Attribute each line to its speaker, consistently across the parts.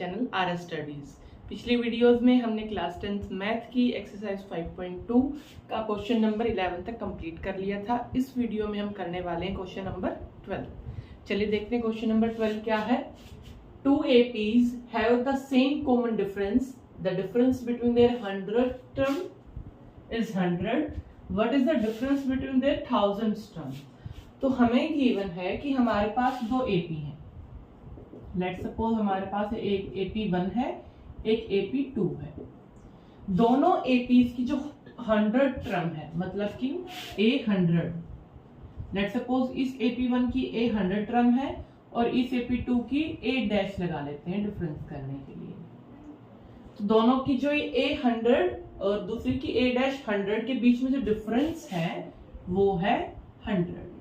Speaker 1: Channel are studies. पिछली videos में हमने क्लास 10th मैथ की एक्सरसाइज 5.2 का क्वेश्चन नंबर 11 तक कंप्लीट कर लिया था। इस वीडियो में हम करने वाले हैं क्वेश्चन नंबर 12। चलिए देखते हैं क्वेश्चन नंबर 12 क्या है। Two APs have the same common difference. The difference between their 100 term is 100. What is the difference between their 1000 term? तो हमें गिवन है कि हमारे पास दो AP हैं। लेट सपोज हमारे पास एक AP1 है, एक AP2 है। दोनों APs की जो 100 टर्म है, मतलब कि A100, लेट सपोज इस AP1 की A100 टर्म है और इस AP2 की A डैश लगा लेते हैं डिफरेंस करने के लिए। तो दोनों की जो A100 और दूसरी की A डैश 100 के बीच में जो डिफरेंस है वो है 100।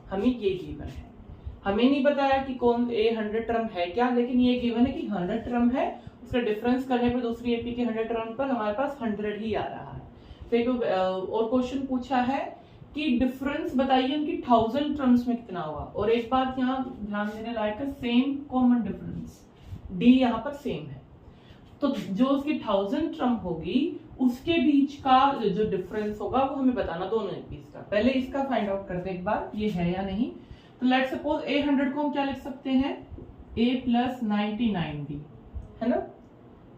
Speaker 1: हमें ये गिवन है, हमें नहीं बताया कि कौन A100 टर्म है क्या, लेकिन ये गिवन है कि 100 टर्म है। उसका डिफरेंस करने पर दूसरी AP के 100 टर्म पर हमारे पास 100 ही आ रहा है। तो एक और क्वेश्चन पूछा है कि डिफरेंस बताइए उनकी 1000 टर्म्स में कितना होगा। और एक बात यहाँ ध्यान देने लायक है, सेम कॉमन डिफरेंस D यहाँ पर सेम है। तो जो उसकी 1000 टर्म होगी उसके बीच का जो डिफरेंस होगा वो हमें बताना दोनों एपीज का। पहले इसका फाइंड आउट करते हैं एक बार ये है या नहीं। तो लेट सपोज A100 को हम क्या लिख सकते हैं, A प्लस 99D है ना,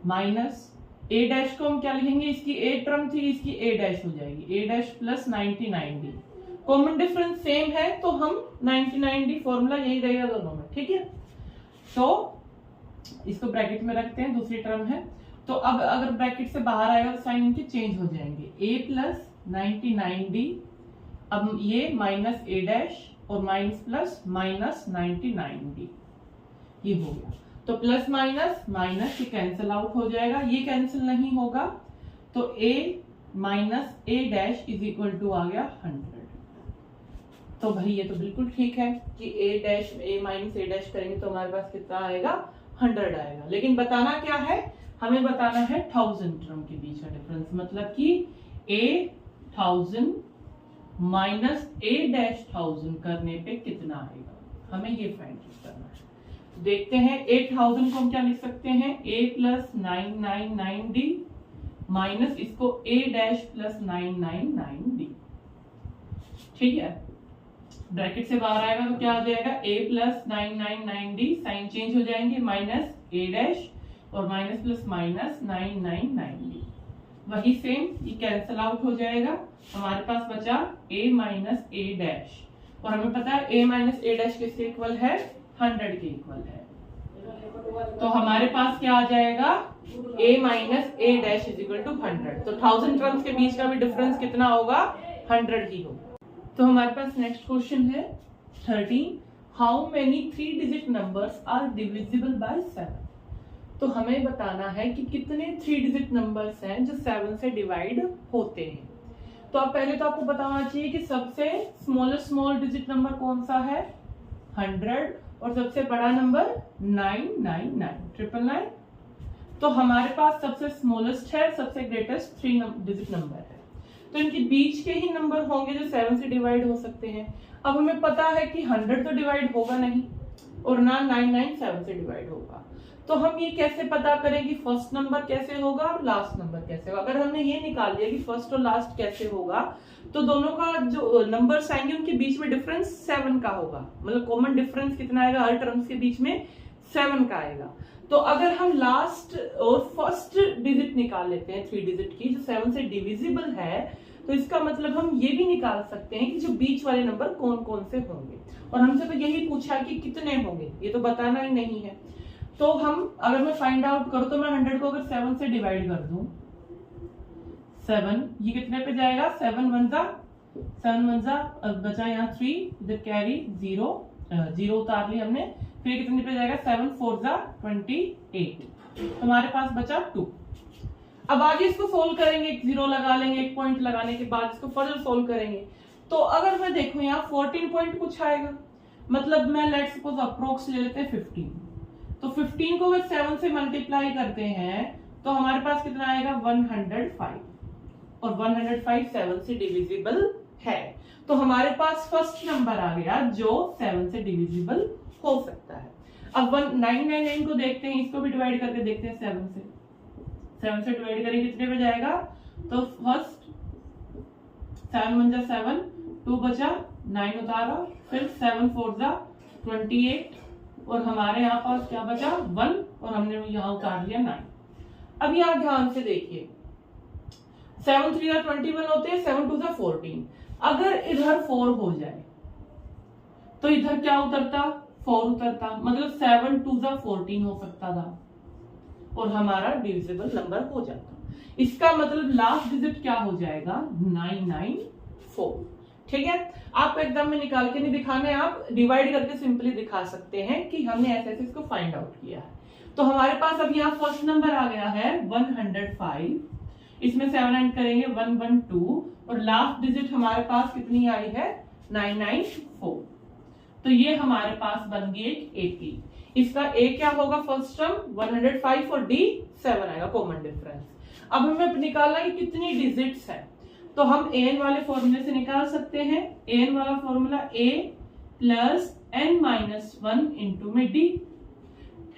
Speaker 1: माइनस A डैश को हम क्या लिखेंगे, इसकी A टर्म थी, इसकी A डैश हो जाएगी, A dash plus 99D। Common difference same है तो हम 99D फॉर्मूला यही रहेगा दोनों में, ठीक है। तो इसको ब्रैकेट में रखते हैं, दूसरी टर्म है। तो अब अगर ब्रैकेट से बाहर आएगा तो साइन इनके चेंज हो जाएंगे, A प्लस 99D, अब ये माइनस A डैश और माइनस प्लस माइनस 99D, ये हो गया। तो प्लस माइनस माइनस ये कैंसिल आउट हो जाएगा, ये कैंसिल नहीं होगा तो A minus A dash is equal to आ गया 100। तो भाई ये तो बिल्कुल ठीक है कि A dash A minus A dash करेंगे तो हमारे पास कितना आएगा, 100 आएगा। लेकिन बताना क्या है, हमें बताना है 1000 टर्म के बीच का डिफरेंस, मतलब कि A1000 माइनस A डैश 1000 करने पे कितना आएगा, हमें ये फाइंड करना है। तो देखते हैं 8000 को हम क्या लिख सकते हैं, A प्लस 999D माइनस इसको A डैश प्लस 999D, ठीक है। ब्रैकेट से बाहर आएगा तो क्या आ जाएगा, A plus 999D, sign change हो जाएंगे, माइनस A डैश और माइनस प्लस माइनस 999D, वही सेम ये कैंसिल आउट हो जाएगा। हमारे पास बचा A माइनस A डैश, और हमें पता है A माइनस A डैश किसके इक्वल है, 100 के इक्वल है। तो हमारे पास क्या आ जाएगा, A minus A dash is equal to 100। तो 1000 टर्म्स के बीच का भी डिफरेंस कितना होगा, 100 ही होगा। तो हमारे पास नेक्स्ट क्वेश्चन है 13, how many 3 digit numbers are divisible by 7। तो हमें बताना है कि कितने 3 डिजिट नंबर्स हैं जो 7 से डिवाइड होते हैं। तो अब पहले तो आपको बताना चाहिए कि सबसे स्मॉलेस्ट स्मॉल डिजिट नंबर कौन सा है, 100, और सबसे बड़ा नंबर 999। तो हमारे पास सबसे स्मॉलेस्ट है, सबसे ग्रेटेस्ट 3 डिजिट नंबर है। तो इनके बीच के ही नंबर होंगे जो 7 से डिवाइड हो सकते हैं। अब हमें पता है कि 100 तो डिवाइड होगा नहीं और ना 997 से डिवाइड होगा। तो हम ये कैसे पता करें कि फर्स्ट नंबर कैसे होगा और लास्ट नंबर कैसे होगा। अगर हमने ये निकाल लिया कि फर्स्ट और लास्ट कैसे होगा, तो दोनों का जो नंबर्स आएंगे उनके बीच में डिफरेंस 7 का होगा। मतलब कॉमन डिफरेंस कितना आएगा, हर टर्म्स के बीच में 7 का आएगा। तो अगर हम लास्ट और फर्स्ट डिजिट निकाल लेते हैं 3 डिजिट की जो 7 से डिविजिबल है, तो इसका मतलब हम ये भी निकाल सकते हैं कि जो बीच वाले नंबर कौन कौन से होंगे। और हमसे तो यही पूछा कि कितने होंगे, ये तो बताना ही नहीं है। तो हम अगर मैं फाइंड आउट करूं तो मैं 100 को अगर 7 से डिवाइड कर दूं, 7 ये कितने पे जाएगा, 7 1 जा, बचा यहाँ 3, इधर कैरी 0 उतार ली हमने, फिर कितने पे जाएगा, 7 4 जा 28, हमारे पास बचा 2। अब आगे इसको सोल्व करेंगे, एक 0 लगा लेंगे, एक पॉइंट लगाने के बाद इसको फर्दर सोल्व करेंगे। तो अगर मैं देखूं यहाँ 14 पॉइंट कुछ आएगा, मतलब मैं लेट सपोज अप्रोक्स ले लेते हैं 15। तो 15 को अगर 7 से मल्टीप्लाई करते हैं तो हमारे पास कितना आएगा, 105, और 105 7 से डिविजिबल है। तो हमारे पास फर्स्ट नंबर आ गया जो 7 से डिविजिबल हो सकता है। अब 999 को देखते हैं, इसको भी डिवाइड करके देखते हैं 7 से डिवाइड करेंगे कितने पे जाएगा, तो फर्स्ट 7 1 जा 7, 2 बचा 9 उतारा, फिर 7 4 जा 28 और हमारे यहाँ पास क्या बचा 1 और हमने यहाँ उतार लिया 9। अब यहाँ ध्यान से देखिए 7 3 जा 21 होते हैं, 7 2 जा 14। अगर इधर 4 हो जाए तो इधर क्या उतरता 4 उतरता, मतलब 7 2 जा 14 हो सकता था और हमारा डिविजिबल नंबर हो जाता। इसका मतलब लास्ट डिजिट क्या हो जाएगा 994। ठीक है, आप एग्जाम में निकाल के नहीं दिखाना है, आप डिवाइड करके सिंपली दिखा सकते हैं कि हमने ऐसे ऐसे इसको फाइंड आउट किया है। तो हमारे पास अब यहाँ फर्स्ट नंबर आ गया है 105, इसमें 7 ऐड करेंगे 112 और लास्ट डिजिट हमारे पास कितनी आई है 994। तो ये हमारे पास बन गई एक AP। इसका A क्या होगा फर्स्ट टर्म 105 और D 7 आएगा कॉमन डिफरेंस। अब हमें निकालना है कितनी डिजिट्स है, तो हम an वाले फॉर्मूले से निकाल सकते हैं। an वाला formula a plus n-1 into में d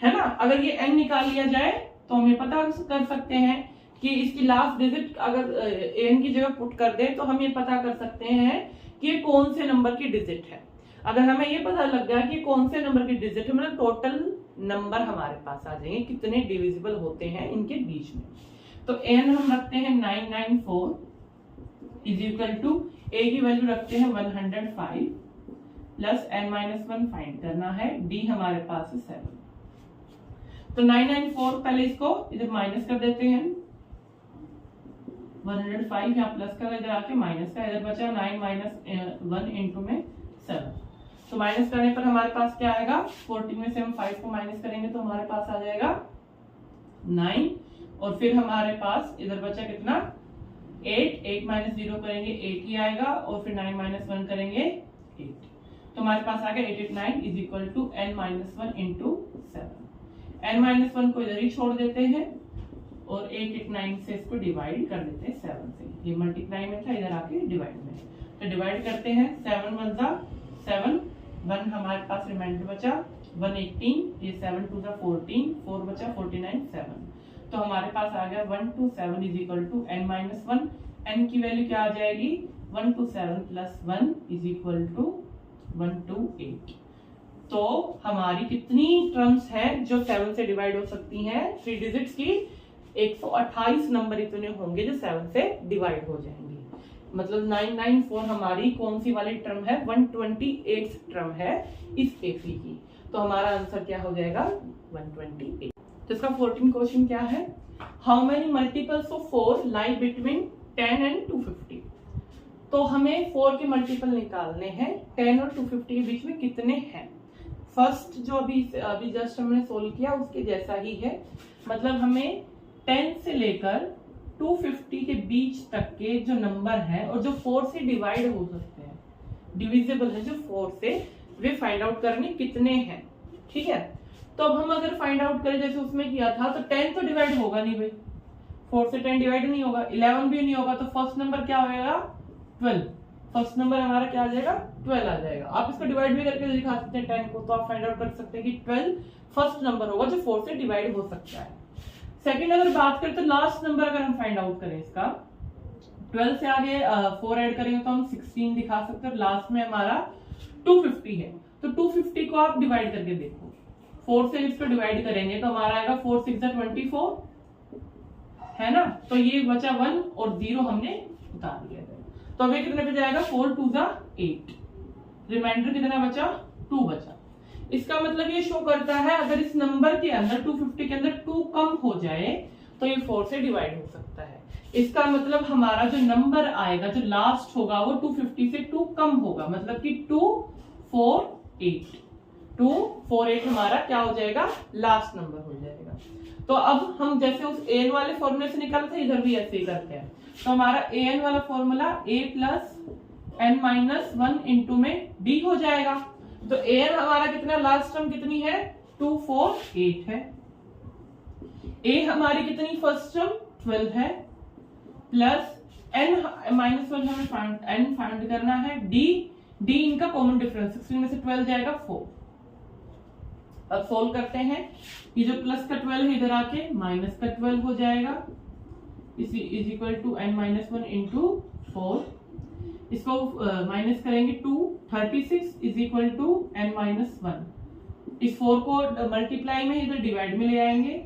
Speaker 1: है ना। अगर ये n निकाल लिया जाए तो हम ये पता कर सकते हैं कि इसकी लास्ट डिजिट अगर an की जगह पुट कर दें तो हम ये पता कर सकते हैं कि ये कौन से नंबर की डिजिट है। अगर हमें ये पता लग गया कि कौन से नंबर की डिजिट है, मतलब टोटल नंबर हमारे पास आ जाएंगे कितने डिविजिबल होते हैं इनके बीच में। तो n हम रखते हैं 994 इज इक्वल टू a की वैल्यू रखते हैं 105 प्लस n-1 फाइंड करना है, d हमारे पास है 7। तो 994 पहले इसको इधर माइनस कर देते हैं, 105 यहाँ प्लस का इधर आके माइनस का, इधर बचा 9 - 1 इंटू में 7। तो माइनस करने पर हमारे पास क्या आएगा 14 में से हम 5 को माइनस करेंगे तो हमारे पास आ जाएगा 9 और फिर हमारे पास इधर बचा कितना 8 माइनस 0 करेंगे 8 ही आएगा और फिर 9 - 1 करेंगे 8। तो हमारे पास आ गया 889 is equal to n-1 into 7। n-1 को इधर ही छोड़ देते हैं और 889 से इसको डिवाइड कर देते हैं 7 से। ये मल्टीप्लाई में था, इधर आके डिवाइड में। तो डिवाइड करते हैं 7 1 जा 7, 1 हमारे पास रिमाइंडर बचा 118, ये 7 2 जा 14, 4 बचा 49 7। तो हमारे पास आ गया 127 is equal to n-1। n की वैल्यू क्या आ जाएगी 127 प्लस 1 इज इक्वल टू 128। तो हमारी कितनी टर्म्स हैं जो 7 से डिवाइड हो सकती हैं 3 डिजिट्स की 128 नंबर इतने होंगे जो 7 से डिवाइड हो जाएंगे। मतलब 994 हमारी कौन सी वाली टर्म है 128 टर्म है इस AP की। तो हमारा आंसर क्या हो जाएगा 128। तो इसका 14 क्वेश्चन क्या है, how many multiples of 4 lie between 10 and 250। तो हमें 4 के मल्टीपल निकालने हैं, 10 और 250 के बीच में कितने हैं। फर्स्ट जो अभी जस्ट हमने सोल्व किया उसके जैसा ही है, मतलब हमें 10 से लेकर 250 के बीच तक के जो नंबर है और जो 4 से डिवाइड हो सकते हैं, डिविजिबल है जो 4 से, वे फाइंड आउट करने कितने हैं। ठीक है, तो अब हम अगर फाइंड आउट करें जैसे उसमें किया था तो 10 तो डिवाइड होगा नहीं भाई, 4 से 10 डिवाइड नहीं होगा, 11 भी नहीं होगा, तो फर्स्ट नंबर क्या होगा 12। फर्स्ट नंबर हमारा क्या आ जाएगा 12 आ जाएगा। आप इसको डिवाइड भी करके दिखा सकते हैं 10 को, तो आप फाइंड आउट कर सकते हैं कि 12 फर्स्ट नंबर होगा जो 4 से डिवाइड हो सकता है। सेकंड अगर बात करें तो लास्ट नंबर अगर हम फाइंड आउट करें इसका 12 से आगे 4 ऐड करेंगे तो हम 16 दिखा सकते हैं। लास्ट में हमारा 250 है, तो 250 को आप डिवाइड करके देखो, 4 से इसको डिवाइड करेंगे तो हमारा आएगा 4 6 24 है ना। तो ये बचा 1 और 0 हमने उतार लिया, तो अभी कितने पे जाएगा 4 2 जा 8, रिमाइंडर कितना बचा 2 बचा। इसका मतलब ये शो करता है अगर इस नंबर के अंदर 250 के अंदर 2 कम हो जाए तो ये 4 से डिवाइड हो सकता है। इसका मतलब हमारा जो नंबर आएगा जो लास्ट होगा वो 250 से 2 कम होगा, मतलब कि 248 248 हमारा क्या हो जाएगा लास्ट नंबर हो जाएगा। तो अब हम जैसे उस an वाले फॉर्मूले से निकालते हैं इधर भी ऐसे ही करते हैं। तो हमारा an वाला formula a plus n-1 into में d हो जाएगा। तो an हमारा कितना लास्ट टर्म कितनी है 248 है, a हमारी कितनी फर्स्ट टर्म 12 है, प्लस n-1 हमें n फाइंड करना है, d इनका कॉमन डिफरेंस 16 में से 12 जाएगा 4। अब सोल्व करते हैं। ये जो प्लस का 12 है इधर आके माइनस का 12 हो जाएगा, is equal to n-1 into 4। इसको माइनस करेंगे 2, 36 इज इक्वल टू n-1। इस 4 को मल्टीप्लाई में इधर डिवाइड में ले आएंगे,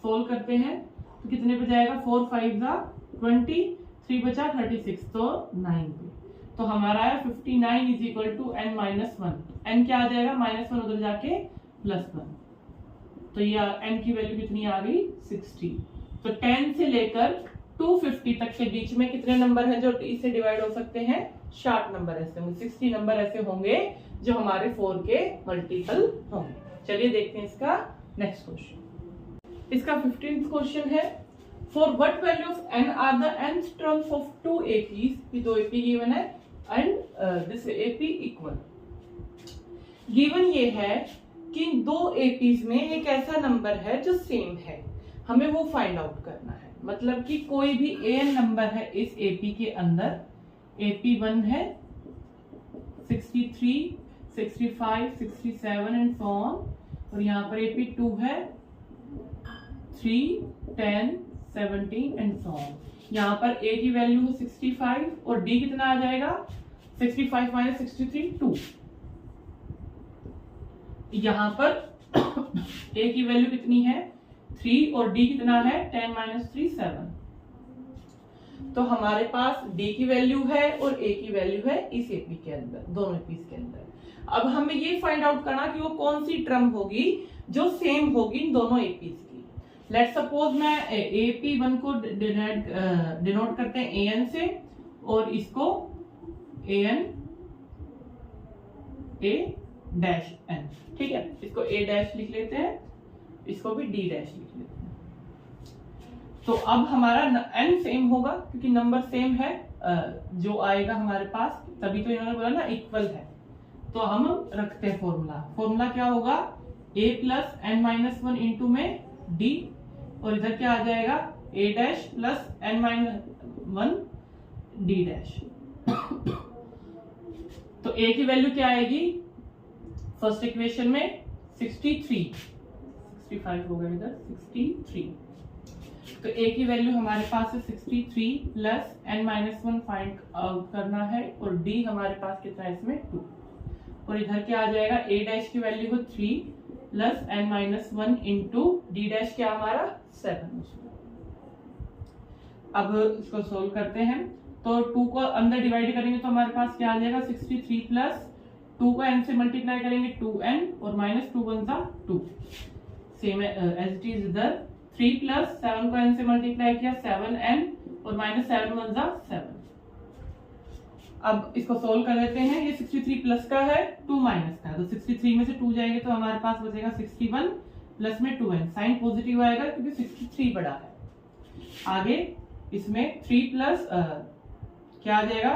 Speaker 1: सोल्व करते हैं तो कितने पे जाएगा, 4 5 जा 20, 3 बचा 36, तो 9 पे। तो हमारा है 59 is equal to n-1। n क्या आ जाएगा, -1 उधर जाके +1, तो ये n की वैल्यू कितनी आ गई, 60। तो 10 से लेकर 250 तक के बीच में कितने नंबर हैं जो इससे डिवाइड हो सकते हैं, 60 नंबर ऐसे होंगे, 60 नंबर ऐसे होंगे जो हमारे 4 के मल्टीपल होंगे। चलिए देखते हैं इसका नेक्स्ट क्वेश्चन। इसका 15th क्वेश्चन है, for what value of n are the nth terms of 2 APs। ये 2 AP गिवन है and this AP equal. Given ये है कि 2 APs में एक ऐसा नंबर है जो सेम है, हमें वो फाइंड आउट करना है। मतलब कि कोई भी an नंबर है इस AP के अंदर, AP1 है 63, 65, 67 एंड सो ऑन, और यहाँ पर AP2 है 3, 10, 17 एंड सो ऑन। यहाँ पर A की वैल्यू 65 और D कितना आ जाएगा, 65 माइनस 63 2। यहाँ पर A की वैल्यू कितनी है 3 और D कितना है 10 माइनस 3 7। तो हमारे पास D की वैल्यू है और A की वैल्यू है इस AP के अंदर, दोनों APs के अंदर। अब हमें ये फाइंड आउट करना कि वो कौन सी टर्म होगी जो सेम होगी इन दोनों APs की। लेट्स सपोज मैं AP1 को डिनोट करते हैं AN से और इसको AN A डैश N, ठीक है। इसको A डैश लिख लेते हैं, इसको भी D डैश लिख लेते हैं। तो अब हमारा n सेम होगा क्योंकि नंबर सेम है, जो आएगा हमारे पास, तभी तो इन्होंने बोला ना इक्वल है। तो हम रखते हैं फॉर्मूला क्या होगा, a प्लस n-1 इंटू में d, और इधर क्या आ जाएगा a dash plus n-1 d dash. तो a की वैल्यू क्या आएगी फर्स्ट इक्वेशन में 63, 65 होगा इधर 63। तो a की वैल्यू हमारे पास है 63 प्लस n-1 फाइंड आउट करना है, और d हमारे पास कितना है इसमें 2, और इधर क्या आ जाएगा a डैश की वैल्यू है 3 plus n-1 into d dash क्या हमारा 7। अब इसको सोल्व करते हैं तो 2 को अंदर डिवाइड करेंगे तो हमारे पास क्या आ जाएगा 63 प्लस 2 को n से मल्टीप्लाई करेंगे 2n और minus 2 1 2, same as it is इधर 3 प्लस 7 को n से मल्टीप्लाई किया 7n और माइनस 7 1 7। अब इसको सोल्व कर लेते हैं। ये 63 प्लस का है 2 माइनस का, तो 63 में से 2 जाएंगे तो हमारे पास बचेगा 61 प्लस में 2n, साइन पॉजिटिव आएगा क्योंकि 63 बड़ा है। आगे इसमें 3 प्लस क्या आ जाएगा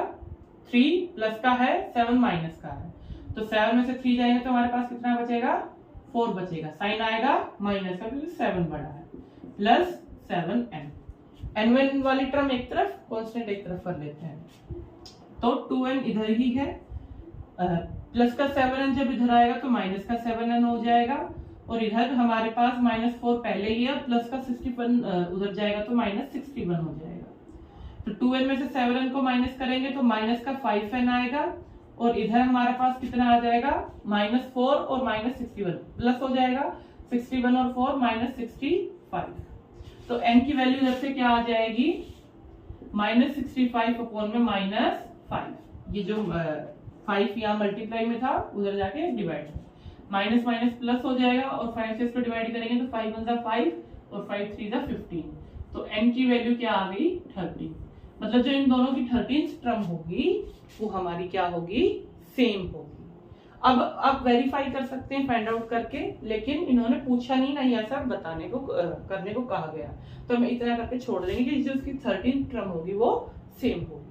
Speaker 1: 3 प्लस का है 7 माइनस का है, तो 7 में से 3 जाएंगे तो हमारे पास कितना बचेगा 4 बचेगा, साइन आएगा माइनस का क्योंकि 7 बड़ा है, प्लस 7n। n1 वाली टर्म एक तरफ, कांस्टेंट एक तरफ कर लेते हैं, तो 2n इधर ही है, प्लस का 7n जब इधर आएगा तो माइनस का 7n हो जाएगा, और इधर हमारे पास -4 पहले ही है, प्लस का 61 उधर जाएगा तो -61 हो जाएगा। तो 2n में से 7n को माइनस करेंगे तो माइनस का 5n आएगा, और इधर हमारे पास कितना आ जाएगा -4 और -61 प्लस हो जाएगा 61 और 4 -65। तो n की वैल्यू इधर से क्या आ जाएगी -65 अपॉन में -5। ये जो 5 यहाँ मल्टीप्लाई में था उधर जाके डिवाइड, माइनस माइनस प्लस हो जाएगा, और 5 से इसको डिवाइड करेंगे तो 5 1 5 और 5 3 15। तो n की वैल्यू क्या आ गई 30। मतलब जो इन दोनों की 13th टर्म होगी वो हमारी क्या होगी सेम होगी। अब आप वेरीफाई कर सकते हैं फाइंड आउट करके, लेकिन इन्होंने पूछा नहीं ना, ये ऐसा बताने को करने को कहा गया, तो हम इतना करके छोड़ देंगे कि जो उसकी 13th टर्म होगी वो सेम होगी।